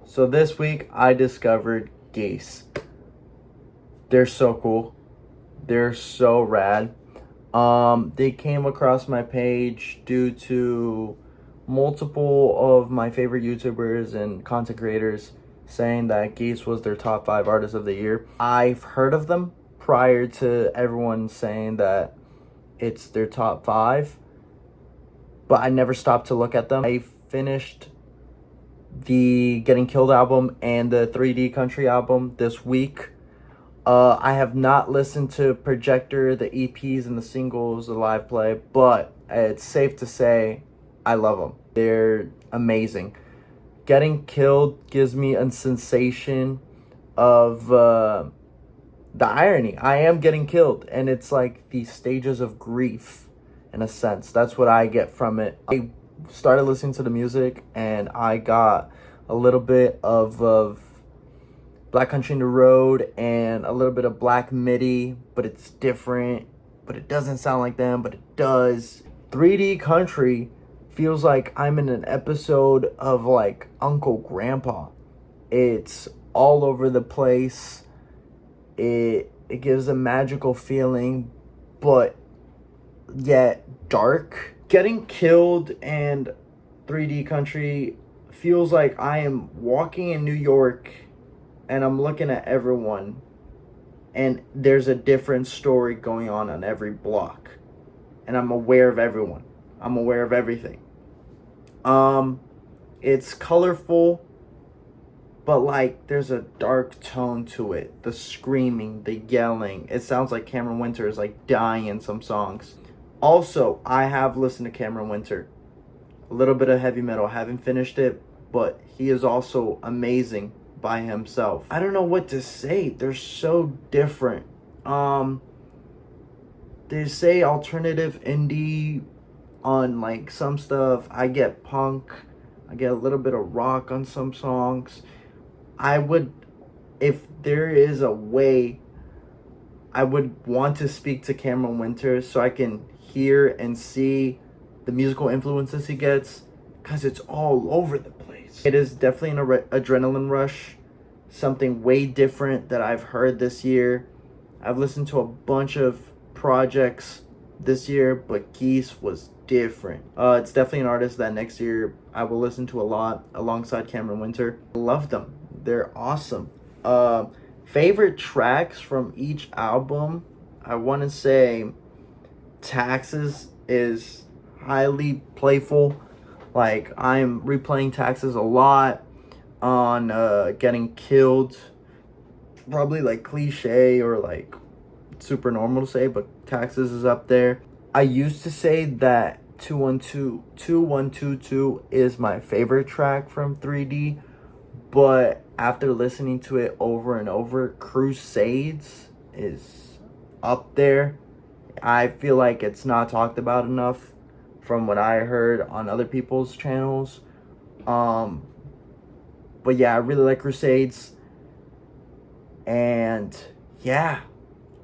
So this week I discovered Geese. They're so cool. They're so rad. They came across my page due to multiple of my favorite YouTubers and content creators saying that Geese was their top 5 artists of the year. I've heard of them prior to everyone saying that it's their top 5, but I never stopped to look at them. I finished the Getting Killed album and the 3D Country album this week. I have not listened to Projector, the EPs and the singles, the live play, but it's safe to say I love them. They're amazing. Getting Killed gives me a sensation of the irony. I am getting killed, and it's like the stages of grief in a sense. That's what I get from it. I started listening to the music, and I got a little bit of Black Country in the Road and a little bit of Black Midi, but it's different. But it doesn't sound like them, but it does. 3D Country feels like I'm in an episode of like Uncle Grandpa. It's all over the place. It gives a magical feeling, but yet dark. Getting Killed and 3D Country feels like I am walking in New York and I'm looking at everyone and there's a different story going on every block. And I'm aware of everyone. I'm aware of everything. It's colorful, but like there's a dark tone to it. The screaming, the yelling. It sounds like Cameron Winter is like dying in some songs. Also, I have listened to Cameron Winter. A little bit of heavy metal. Haven't finished it, but he is also amazing by himself. I don't know what to say. They're so different. They say alternative indie on like some stuff. I get punk. I get a little bit of rock on some songs. I would, if there is a way, I would want to speak to Cameron Winter so I can hear and see the musical influences he gets, because it's all over the place. It is definitely an adrenaline rush, something way different that I've heard this year. I've listened to a bunch of projects this year, but Geese was different. It's definitely an artist that next year I will listen to a lot alongside Cameron Winter. I love them. They're awesome. Favorite tracks from each album, I want to say Taxes is highly playful. Like, I'm replaying Taxes a lot on Getting Killed. Probably like cliche or like super normal to say, but Taxes is up there. I used to say that 2122 is my favorite track from 3D, but after listening to it over and over, Crusades is up there. I feel like it's not talked about enough from what I heard on other people's channels. But yeah, I really like Crusades. And yeah,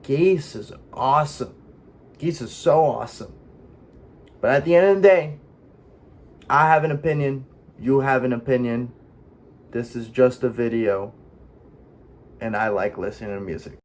Geese is awesome. Geese is so awesome. But at the end of the day, I have an opinion. You have an opinion. This is just a video. And I like listening to music.